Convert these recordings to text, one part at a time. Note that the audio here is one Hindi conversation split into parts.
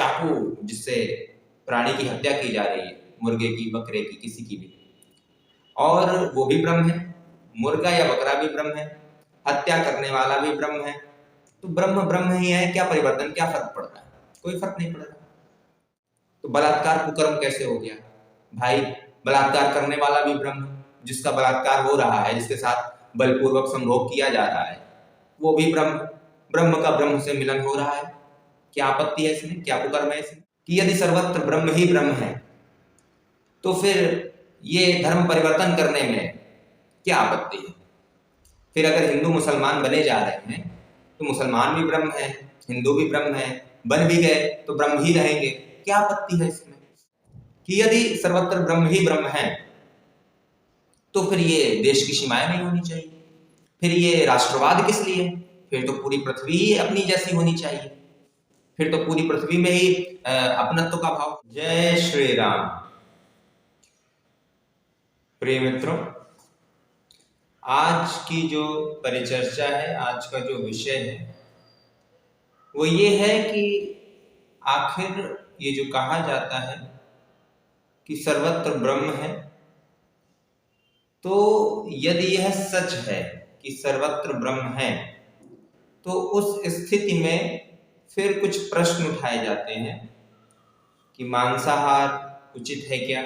चाकू जिससे प्राणी की हत्या की जा रही है, मुर्गे की, बकरे की, किसी की भी, और वो भी ब्रह्म है, मुर्गा या बकरा भी ब्रह्म है, हत्या करने वाला भी ब्रह्म है, तो ब्रह्म ब्रह्म ही है। क्या परिवर्तन, क्या फर्क पड़ता है? कोई फर्क नहीं पड़ रहा। तो बलात्कार कुकर्म कैसे हो गया भाई? बलात्कार करने वाला भी ब्रह्म, जिसका बलात्कार हो रहा है, जिसके साथ बलपूर्वक संभोग किया जा रहा है, वो भी ब्रह्म, ब्रह्म का ब्रह्म से मिलन हो रहा है। क्या आपत्ति है इसमें, क्या कुकर्म है इसमें? कि यदि सर्वत्र ब्रह्म ही ब्रह्म है तो फिर ये धर्म परिवर्तन करने में क्या आपत्ति है? फिर अगर हिंदू मुसलमान बने जा रहे हैं तो मुसलमान भी ब्रह्म है, हिंदू भी ब्रह्म है, बन भी गए तो ब्रह्म ही रहेंगे। क्या आपत्ति है इसमें? कि यदि सर्वत्र ब्रह्म ही ब्रह्म है तो फिर ये देश की सीमाएं नहीं होनी चाहिए, फिर ये राष्ट्रवाद किस लिए? फिर तो पूरी पृथ्वी ही अपनी जैसी होनी चाहिए, फिर तो पूरी पृथ्वी में ही अपनत्व का भाव। जय श्री राम। प्रिय मित्रों, आज की जो परिचर्चा है, आज का जो विषय है वो ये है कि आखिर ये जो कहा जाता है कि सर्वत्र ब्रह्म है, तो यदि यह सच है कि सर्वत्र ब्रह्म है तो उस स्थिति में फिर कुछ प्रश्न उठाए जाते हैं कि मांसाहार उचित है क्या?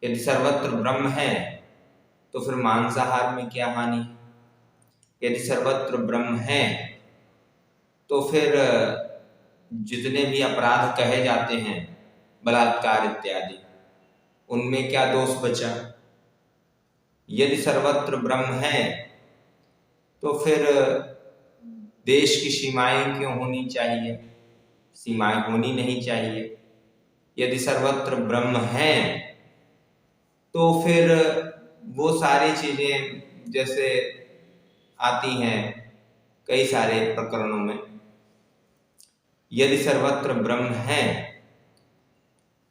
यदि सर्वत्र ब्रह्म है तो फिर मांसाहार में क्या हानि है? यदि सर्वत्र ब्रह्म है तो फिर जितने भी अपराध कहे जाते हैं, बलात्कार इत्यादि, उनमें क्या दोष बचा? यदि सर्वत्र ब्रह्म है तो फिर देश की सीमाएं क्यों होनी चाहिए? सीमाएं होनी नहीं चाहिए। यदि सर्वत्र ब्रह्म है तो फिर वो सारी चीजें जैसे आती हैं कई सारे प्रकरणों में, यदि सर्वत्र ब्रह्म है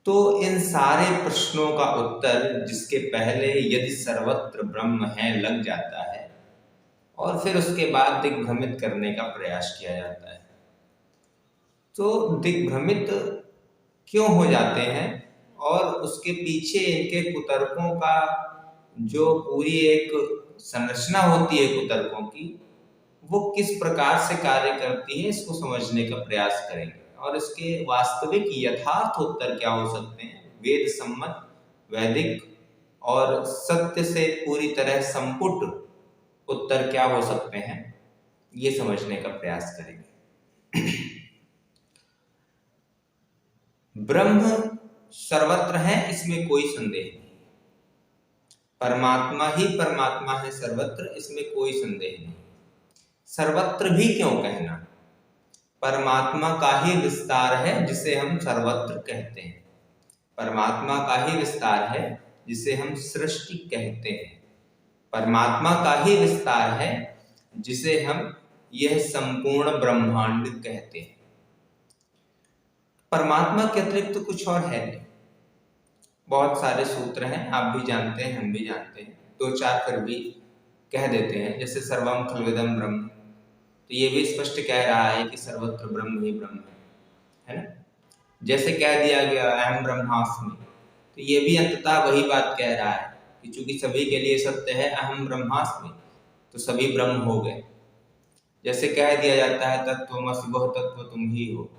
तो इन सारे प्रश्नों का उत्तर जिसके पहले यदि सर्वत्र ब्रह्म है लग जाता है और फिर उसके बाद दिग्भ्रमित करने का प्रयास किया जाता है। तो दिग्भ्रमित क्यों हो जाते हैं और उसके पीछे इनके कुतर्कों का जो पूरी एक संरचना होती है कुतर्कों की, वो किस प्रकार से कार्य करती है, इसको समझने का प्रयास करेंगे और इसके वास्तविक यथार्थ उत्तर क्या हो सकते हैं, वेद सम्मत, वैदिक और सत्य से पूरी तरह संपुट उत्तर क्या हो सकते हैं, ये समझने का प्रयास करेंगे। ब्रह्म सर्वत्र है, इसमें कोई संदेह नहीं। परमात्मा ही परमात्मा है सर्वत्र, इसमें कोई संदेह नहीं। सर्वत्र भी क्यों कहना? परमात्मा का ही विस्तार है जिसे हम सर्वत्र कहते हैं, परमात्मा का ही विस्तार है जिसे हम सृष्टि कहते हैं, परमात्मा का ही विस्तार है जिसे हम यह संपूर्ण ब्रह्मांड कहते हैं। परमात्मा के अतिरिक्त तो कुछ और है नहीं। बहुत सारे सूत्र हैं, आप भी जानते हैं, हम भी जानते हैं, दो चार फिर भी कह देते हैं, जैसे सर्वम खल्विदम ब्रह्म, तो ये भी स्पष्ट कह रहा है कि सर्वत्र ब्रह्म ही ब्रह्म है ना। जैसे कह दिया गया अहम ब्रह्मास्मि, तो ये भी अंततः वही बात कह रहा है कि चूंकि सभी के लिए सत्य है अहम ब्रह्मास्मि, तो सभी ब्रह्म हो गए। जैसे कह दिया जाता है तत्त्वमसि, वह तत्व तुम ही हो,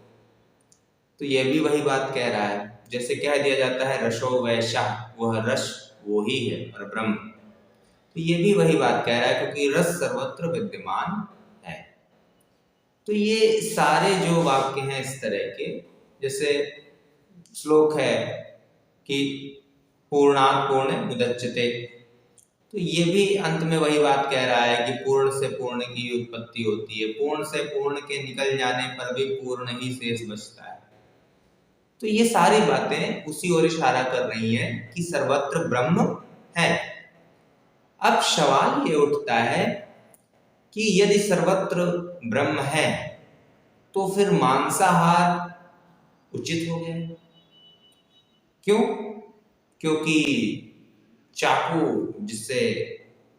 तो ये भी वही बात कह रहा है। जैसे कह दिया जाता है रसो वैशा, वह रस वो ही है और ब्रह्म, तो ये भी वही बात कह रहा है क्योंकि रस सर्वत्र विद्यमान है। तो ये सारे जो वाक्य हैं इस तरह के, जैसे श्लोक है कि पूर्णात् पूर्ण मुदच्यते, तो ये भी अंत में वही बात कह रहा है कि पूर्ण से पूर्ण की उत्पत्ति होती है, पूर्ण से पूर्ण के निकल जाने पर भी पूर्ण ही शेष बचता है। तो ये सारी बातें उसी ओर इशारा कर रही हैं कि सर्वत्र ब्रह्म है। अब सवाल ये उठता है कि यदि सर्वत्र ब्रह्म है तो फिर मांसाहार उचित हो गया। क्यों? क्योंकि चाकू जिससे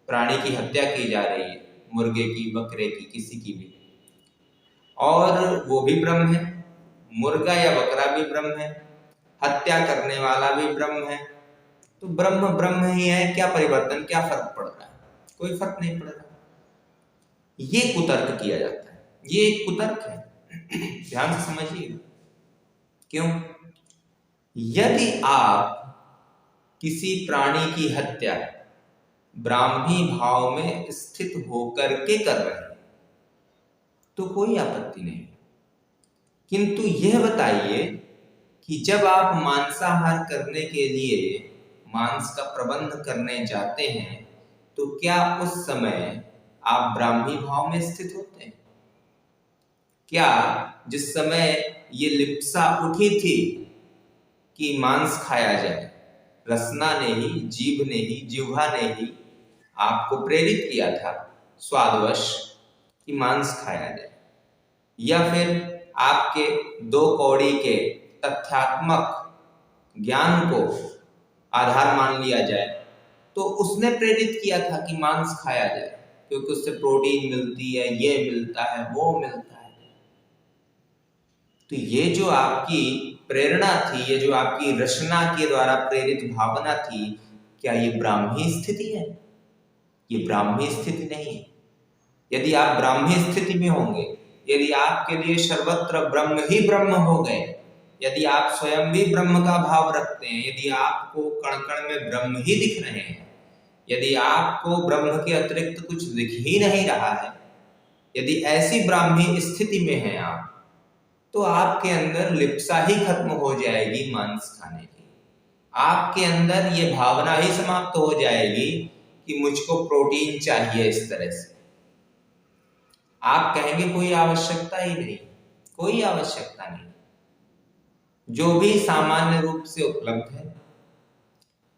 प्राणी की हत्या की जा रही है, मुर्गे की, बकरे की, किसी की भी, और वो भी ब्रह्म है, मुर्गा या बकरा भी ब्रह्म है, हत्या करने वाला भी ब्रह्म है। तो ब्रह्म ब्रह्म ही है, क्या परिवर्तन, क्या फर्क पड़ रहा है? कोई फर्क नहीं पड़ रहा। ये कुतर्क किया जाता है, ये एक कुतर्क है। ध्यान से समझिए। क्यों? यदि आप किसी प्राणी की हत्या ब्राह्मी भाव में स्थित होकर के कर रहे हैं तो कोई आपत्ति नहीं, किंतु यह बताइए कि जब आप मांसाहार करने के लिए मांस का प्रबंध करने जाते हैं तो क्या उस समय आप ब्राह्मी भाव में स्थित होते हैं? क्या जिस समय ये लिप्सा उठी थी कि मांस खाया जाए, रसना ने ही, जीभ ने ही, जिह्वा ने ही आपको प्रेरित किया था स्वादवश कि मांस खाया जाए, या फिर आपके दो कौड़ी के तथ्यात्मक ज्ञान को आधार मान लिया जाए तो उसने प्रेरित किया था कि मांस खाया जाए क्योंकि उससे प्रोटीन मिलती है, ये मिलता है, वो मिलता है। तो ये जो आपकी प्रेरणा थी, ये जो आपकी रचना के द्वारा प्रेरित भावना थी, क्या ये ब्राह्मी स्थिति है? ये ब्राह्मी स्थिति नहीं है। यदि आप ब्राह्मी स्थिति में होंगे, यदि आपके लिए सर्वत्र ब्रह्म ही ब्रह्म हो गए, यदि आप स्वयं भी ब्रह्म का भाव रखते हैं, यदि आपको कण कण में ब्रह्म ही दिख रहे हैं, यदि आपको ब्रह्म के अतिरिक्त कुछ दिख ही नहीं रहा है, यदि ऐसी ब्राह्मी स्थिति में हैं आप, तो आपके अंदर लिप्सा ही खत्म हो जाएगी मांस खाने की। आपके अंदर ये भावना ही समाप्त हो जाएगी कि मुझको प्रोटीन चाहिए इस तरह से। आप कहेंगे कोई आवश्यकता ही नहीं, कोई आवश्यकता नहीं। जो भी सामान्य रूप से उपलब्ध है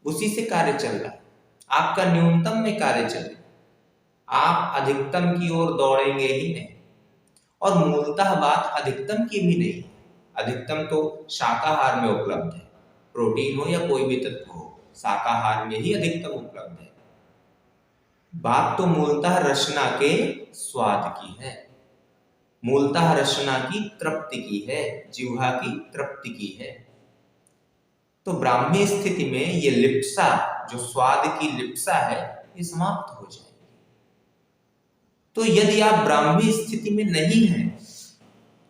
उसी से कार्य चल रहा है। आपका न्यूनतम में कार्य चल रहा है, आप अधिकतम की ओर दौड़ेंगे ही नहीं। और मूलतः बात अधिकतम की भी नहीं, अधिकतम तो शाकाहार में उपलब्ध है, प्रोटीन हो या कोई भी तत्व हो, शाकाहार में ही अधिकतम उपलब्ध है। बात तो मूलतः रचना के स्वाद की है, मूलतः रचना की तृप्ति की है, जिह्वा की तृप्ति की है। तो ब्राह्मी स्थिति में ये लिप्सा, जो स्वाद की लिप्सा है, ये समाप्त हो जाएगी। तो यदि आप ब्राह्मी स्थिति में नहीं हैं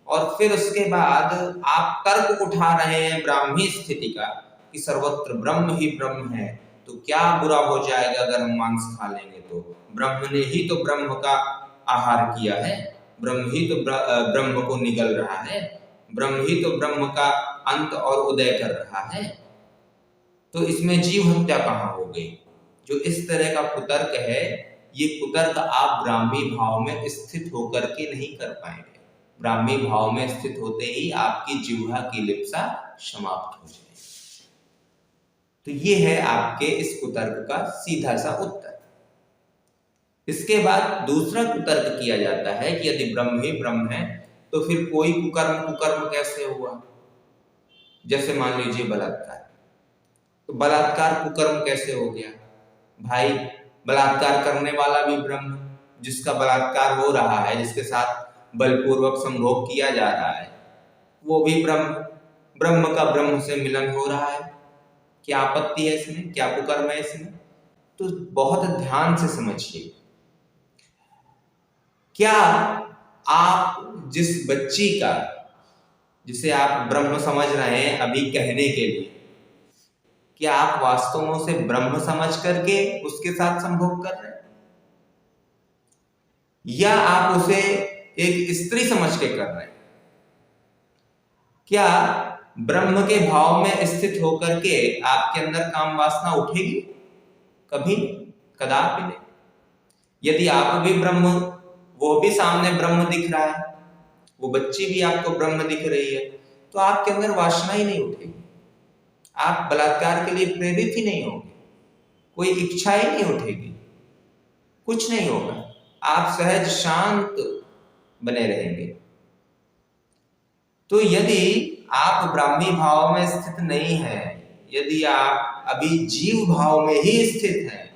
और फिर उसके बाद आप तर्क उठा रहे हैं ब्राह्मी स्थिति का कि सर्वत्र ब्रह्म ही ब्रह्म है, तो क्या बुरा हो जाएगा अगर हम मांस खा लेंगे? तो ब्रह्म ने ही तो ब्रह्म का आहार किया है, ब्रह्म ही तो ब्रह्म को निगल रहा है, ब्रह्म ही तो ब्रह्म का अंत और उदय कर रहा है, तो इसमें जीव हत्या कहाँ हो गई? जो इस तरह का कुतर्क है, ये कुतर्क आप ब्राह्मी भाव में स्थित होकर के नहीं कर पाएंगे। ब्राह्मी भाव में स्थित होते ही आपकी जिह्वा की लिप्सा समाप्त हो जाएगी। तो ये है आपके इस कुतर्क का सीधा सा उत्तर। इसके बाद दूसरा कुतर्क किया जाता है कि यदि ब्रह्म ही ब्रह्म है तो फिर कोई कुकर्म कुकर्म कैसे हुआ? जैसे मान लीजिए बलात्कार, तो बलात्कार कुकर्म कैसे हो गया? भाई, बलात्कार करने वाला भी ब्रह्म, जिसका बलात्कार हो रहा है, जिसके साथ बलपूर्वक संभोग किया जा रहा है, वो भी ब्रह्म, ब्रह्म का ब्रह्म से मिलन हो रहा है। क्या आपत्ति है इसमें? क्या कुकर्म है इसमें? तो बहुत ध्यान से समझिए। क्या आप जिस बच्ची का, जिसे आप ब्रह्म समझ रहे हैं अभी कहने के लिए, क्या आप वास्तव में उसे ब्रह्म समझ करके उसके साथ संभोग कर रहे हैं, या आप उसे एक स्त्री समझ के कर रहे हैं? क्या ब्रह्म के भाव में स्थित होकर के आपके अंदर काम वासना उठेगी? कभी, कदापि नहीं। यदि आप भी ब्रह्म, वो भी सामने ब्रह्म दिख रहा है, वो बच्ची भी आपको ब्रह्म दिख रही है, तो आपके अंदर वासना ही नहीं उठेगी, आप बलात्कार के लिए प्रेरित ही नहीं होंगे, कोई इच्छा ही नहीं उठेगी, कुछ नहीं होगा, आप सहज शांत बने रहेंगे। तो यदि आप ब्राह्मी भाव में स्थित नहीं हैं, यदि आप अभी जीव भाव में ही स्थित हैं,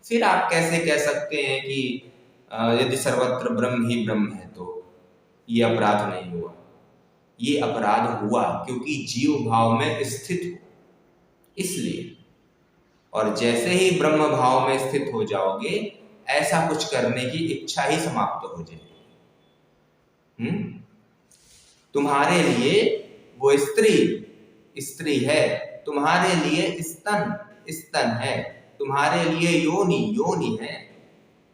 फिर आप कैसे कह सकते हैं कि यदि सर्वत्र ब्रह्म ही ब्रह्म है तो ये अपराध नहीं हुआ? ये अपराध हुआ क्योंकि जीव भाव में स्थित हो इसलिए। और जैसे ही ब्रह्म भाव में स्थित हो जाओगे, ऐसा कुछ करने की इच्छा ही समाप्त हो जाएगी। तुम्हारे लिए वो स्त्री स्त्री है, तुम्हारे लिए स्तन स्तन है, तुम्हारे लिए योनि योनि है,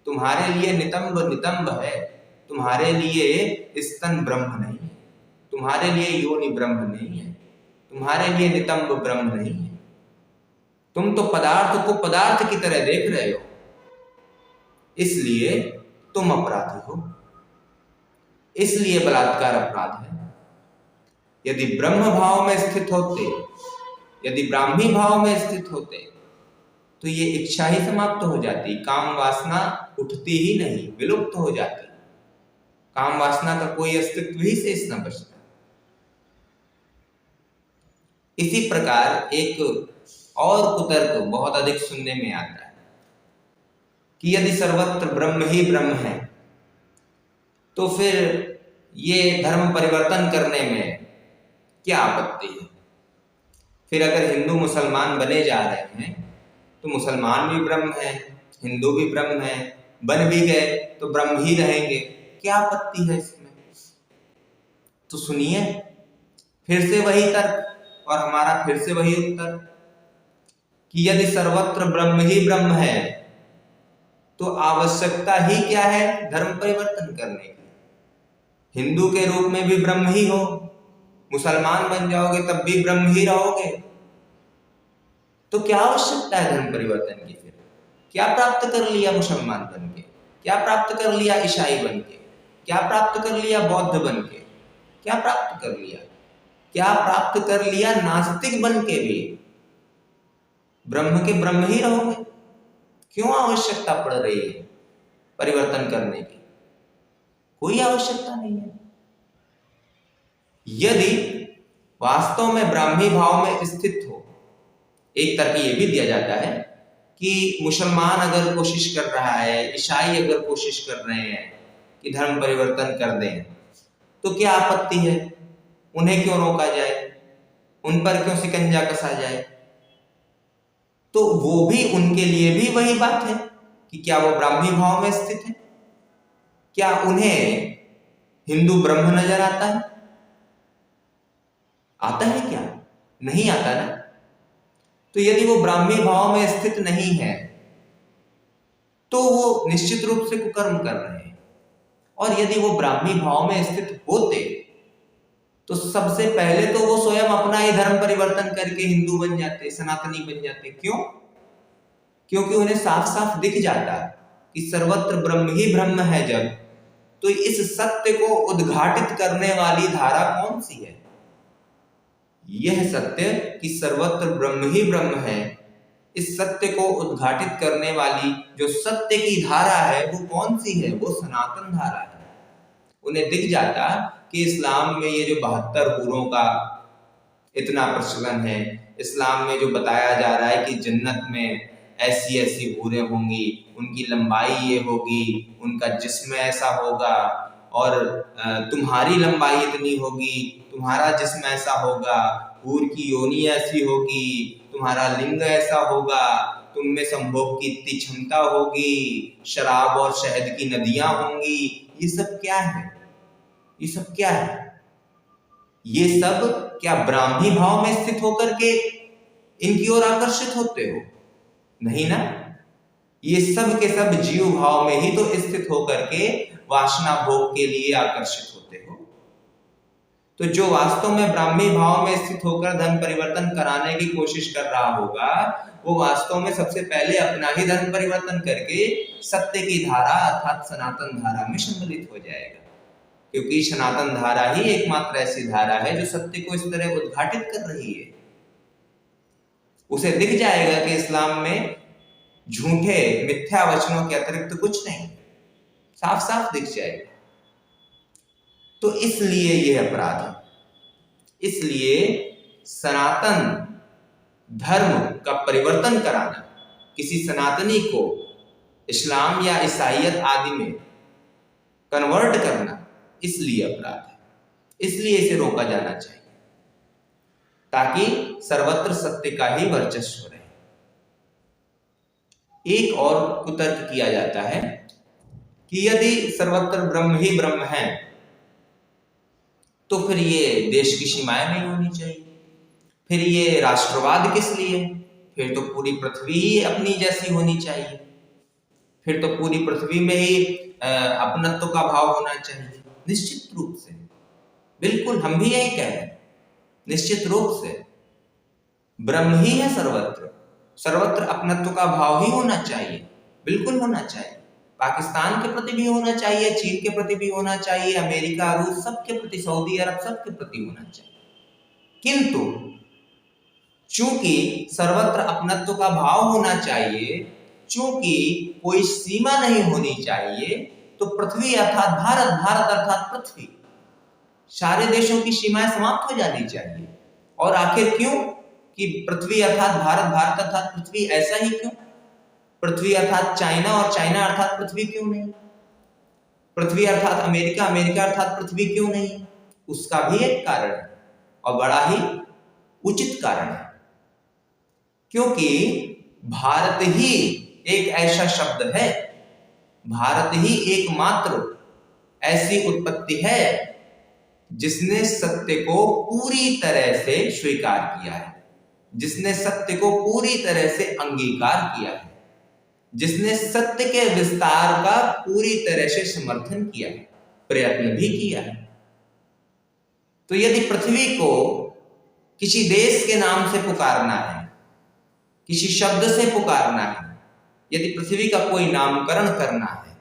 तुम्हारे लिए नितंब नितंब है, तुम्हारे लिए स्तन ब्रह्म नहीं है, तुम्हारे लिए योनि ब्रह्म नहीं है, तुम्हारे लिए नितंब ब्रह्म नहीं है। तुम तो पदार्थ को पदार्थ की तरह देख रहे हो, इसलिए तुम अपराधी हो, इसलिए बलात्कार अपराध है। यदि ब्रह्म भाव में स्थित होते, यदि ब्राह्मी भाव में स्थित होते, तो ये इच्छा ही समाप्त हो जाती, काम वासना उठती ही नहीं, विलुप्त हो जाती, काम वासना का कोई अस्तित्व ही शेष न बचता। इसी प्रकार एक और कुतर्क बहुत अधिक सुनने में आता है कि यदि सर्वत्र ब्रह्म ही ब्रह्म है, तो फिर ये धर्म परिवर्तन करने में क्या आपत्ति है। फिर अगर हिंदू मुसलमान बने जा रहे हैं तो मुसलमान भी ब्रह्म है, हिंदू भी ब्रह्म है, बन भी गए तो ब्रह्म ही रहेंगे, क्या आपत्ति है इसमें। तो सुनिए फिर से वही तर्क और हमारा फिर से वही उत्तर कि यदि सर्वत्र ब्रह्म ही ब्रह्म है तो आवश्यकता ही क्या है धर्म परिवर्तन करने की। हिंदू के रूप में भी ब्रह्म ही हो, मुसलमान बन जाओगे तब भी ब्रह्म ही रहोगे, तो क्या आवश्यकता है धर्म परिवर्तन की। फिर क्या प्राप्त कर लिया मुसलमान बन के, क्या प्राप्त कर लिया ईसाई बन के, क्या प्राप्त कर लिया बौद्ध बन के, क्या प्राप्त कर लिया, क्या प्राप्त कर लिया नास्तिक बन के भी ब्रह्म के ब्रह्म ही रहोगे। क्यों आवश्यकता पड़ रही है परिवर्तन करने की, कोई आवश्यकता नहीं है। यदि वास्तव में ब्राह्मी भाव में स्थित हो, एक तर्क ये भी दिया जाता है कि मुसलमान अगर कोशिश कर रहा है, ईसाई अगर कोशिश कर रहे हैं कि धर्म परिवर्तन कर दें, तो क्या आपत्ति है, उन्हें क्यों रोका जाए, उन पर क्यों शिकंजा कसा जाए। तो वो भी उनके लिए भी वही बात है कि क्या वो ब्राह्मी भाव में स्थित है, क्या उन्हें हिंदू ब्रह्म नजर आता है, आता है क्या, नहीं आता ना। तो यदि वो ब्राह्मी भाव में स्थित नहीं है तो वो निश्चित रूप से कुकर्म कर रहे हैं। और यदि वो ब्राह्मी भाव में स्थित होते तो सबसे पहले तो वो स्वयं अपना ही धर्म परिवर्तन करके हिंदू बन जाते, सनातनी बन जाते। क्यों? क्योंकि उन्हें साफ साफ दिख जाता कि सर्वत्र ब्रह्म ही ब्रह्म है जब, तो इस सत्य को उद्घाटित करने वाली धारा कौन सी है। यह सत्य कि सर्वत्र ब्रह्म ही ब्रह्म है, इस सत्य को उद्घाटित करने वाली जो सत्य की धारा है वो कौन सी है, वो सनातन धारा है। उन्हें दिख जाता कि इस्लाम में ये जो 72 हूरों का इतना प्रचलन है, इस्लाम में जो बताया जा रहा है कि जन्नत में ऐसी ऐसी हूरें होंगी, उनकी लंबाई ये होगी, उनका जिस्म ऐसा होगा, और तुम्हारी लंबाई इतनी होगी, तुम्हारा जिस्म ऐसा होगा, हूर की योनि ऐसी होगी, तुम्हारा लिंग ऐसा होगा, तुम में संभोग की इतनी क्षमता होगी, शराब और शहद की नदियां होंगी। ये सब क्या है, ये सब क्या है, ये सब क्या ब्राह्मी भाव में स्थित होकर के इनकी ओर आकर्षित होते हो? नहीं ना, ये सब के सब जीव भाव में ही तो स्थित होकर के वासना भोग के लिए आकर्षित होते हो। तो जो वास्तव में ब्राह्मी भाव में स्थित होकर धर्म परिवर्तन कराने की कोशिश कर रहा होगा, वो वास्तव में सबसे पहले अपना ही धर्म परिवर्तन करके सत्य की धारा अर्थात सनातन धारा में सम्मिलित हो जाएगा। क्योंकि सनातन धारा ही एकमात्र ऐसी धारा है जो सत्य को इस तरह उद्घाटित कर रही है। उसे दिख जाएगा कि इस्लाम में झूठे मिथ्या वचनों के अतिरिक्त कुछ नहीं, साफ साफ दिख जाएगा। तो इसलिए यह अपराध है, इसलिए सनातन धर्म का परिवर्तन कराना, किसी सनातनी को इस्लाम या ईसाइयत आदि में कन्वर्ट करना, इसलिए अपराध है। इसलिए इसे रोका जाना चाहिए ताकि सर्वत्र सत्य का ही वर्चस्व रहे। एक और कुतर्क किया जाता है कि यदि सर्वत्र ब्रह्म ही ब्रह्म है तो फिर ये देश की सीमाएं नहीं होनी चाहिए, फिर ये राष्ट्रवाद किस लिए, फिर तो पूरी पृथ्वी ही अपनी जैसी होनी चाहिए, फिर तो पूरी पृथ्वी में ही अपनत्व का भाव होना चाहिए। निश्चित रूप से, बिल्कुल हम भी यही कह रहे हैं, निश्चित रूप से ब्रह्म ही है सर्वत्र, सर्वत्र अपनत्व का भाव ही होना चाहिए, बिल्कुल होना चाहिए। पाकिस्तान के प्रति भी होना चाहिए, चीन के प्रति भी होना चाहिए, अमेरिका, रूस, सबके प्रति, सऊदी अरब, सबके प्रति होना चाहिए। किंतु चूंकि सर्वत्र अपनत्व का भाव होना चाहिए, चूंकि कोई सीमा नहीं होनी चाहिए, तो पृथ्वी अर्थात भारत, भारत अर्थात पृथ्वी, सारे देशों की सीमाएं समाप्त हो जानी चाहिए। और आखिर क्यों कि पृथ्वी अर्थात भारत, भारत अर्थात पृथ्वी, ऐसा ही क्यों? पृथ्वी अर्थात चाइना और चाइना अर्थात पृथ्वी क्यों नहीं? पृथ्वी अर्थात अमेरिका, अमेरिका अर्थात पृथ्वी क्यों नहीं? उसका भी एक कारण है और बड़ा ही उचित कारण है, क्योंकि भारत ही एक ऐसा शब्द है, भारत ही एकमात्र ऐसी उत्पत्ति है जिसने सत्य को पूरी तरह से स्वीकार किया है, जिसने सत्य को पूरी तरह से अंगीकार किया है, जिसने सत्य के विस्तार का पूरी तरह से समर्थन किया है, प्रयत्न भी किया है। तो यदि पृथ्वी को किसी देश के नाम से पुकारना है, किसी शब्द से पुकारना है, यदि पृथ्वी का कोई नामकरण करना है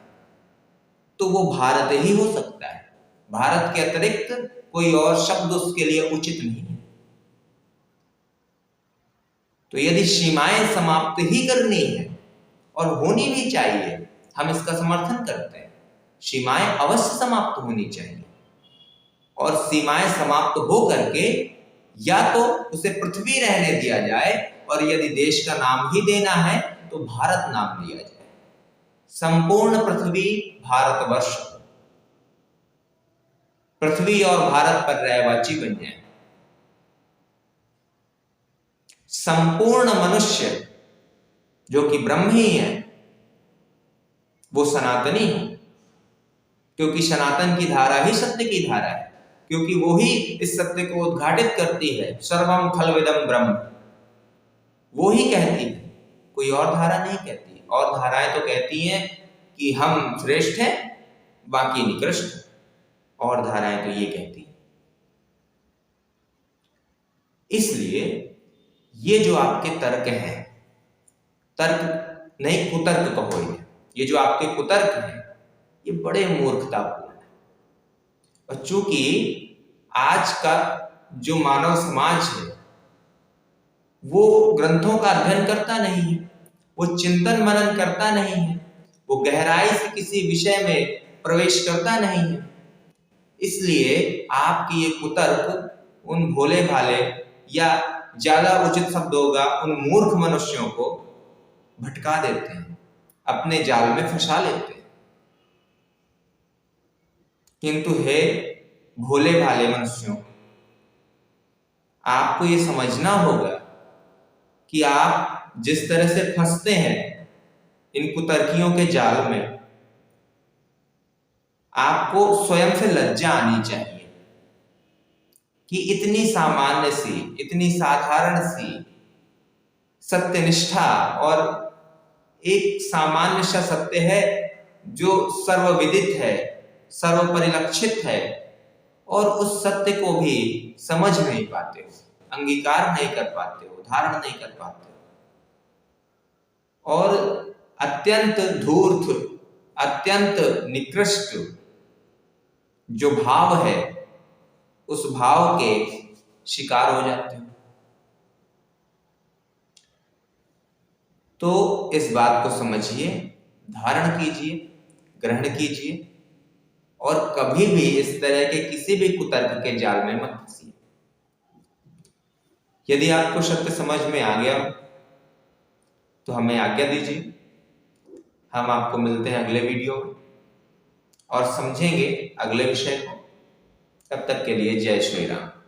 तो वो भारत ही हो सकता है। भारत के अतिरिक्त कोई और शब्द उसके लिए उचित नहीं है। तो यदि सीमाएं समाप्त ही करनी है और होनी भी चाहिए, हम इसका समर्थन करते हैं, सीमाएं अवश्य समाप्त होनी चाहिए। और सीमाएं समाप्त हो करके या तो उसे पृथ्वी रहने दिया जाए, और यदि देश का नाम ही देना है तो भारत नाम दिया जाए, संपूर्ण पृथ्वी भारतवर्ष, पृथ्वी और भारत पर्यायवाची बन जाए। संपूर्ण मनुष्य जो कि ब्रह्म ही है वो सनातनी है, क्योंकि सनातन की धारा ही सत्य की धारा है, क्योंकि वो ही इस सत्य को उद्घाटित करती है। सर्वम खलविदम ब्रह्म, वो ही कहती है, कोई और धारा नहीं कहती। और धाराएं तो कहती हैं कि हम श्रेष्ठ हैं, बाकी निकृष्ट, और धाराएं तो ये कहती हैं। इसलिए ये जो आपके तर्क हैं, तर्क नहीं कुतर्क कहो, ये जो आपके कुतर्क हैं ये बड़े मूर्खतापूर्ण है। और चूंकि आज का जो मानव समाज है वो ग्रंथों का अध्ययन करता नहीं है, वो चिंतन मनन करता नहीं है, वो गहराई से किसी विषय में प्रवेश करता नहीं है, इसलिए आपकी ये कुतर्क उन भोले भाले, या ज्यादा उचित शब्द होगा उन मूर्ख मनुष्यों को भटका देते हैं, अपने जाल में फंसा लेते हैं। किंतु हे भोले भाले मनुष्यों, आपको ये समझना होगा कि आप जिस तरह से फंसते हैं इन कुतर्कियों के जाल में, आपको स्वयं से लज्जा आनी चाहिए कि इतनी सामान्य सी, इतनी साधारण सी सत्यनिष्ठा, और एक सामान्य सा सत्य है जो सर्वविदित है, सर्वपरिलक्षित है, और उस सत्य को भी समझ नहीं पाते हो, अंगीकार नहीं कर पाते हो, धारण नहीं कर पाते हो, और अत्यंत धूर्त, अत्यंत निकृष्ट जो भाव है उस भाव के शिकार हो जाते हो। तो इस बात को समझिए, धारण कीजिए, ग्रहण कीजिए, और कभी भी इस तरह के किसी भी कुतर्क के जाल में मत फंसिए। यदि आपको सत्य समझ में आ गया तो हमें आज्ञा दीजिए, हम आपको मिलते हैं अगले वीडियो में और समझेंगे अगले विषय को। तब तक के लिए जय श्री राम।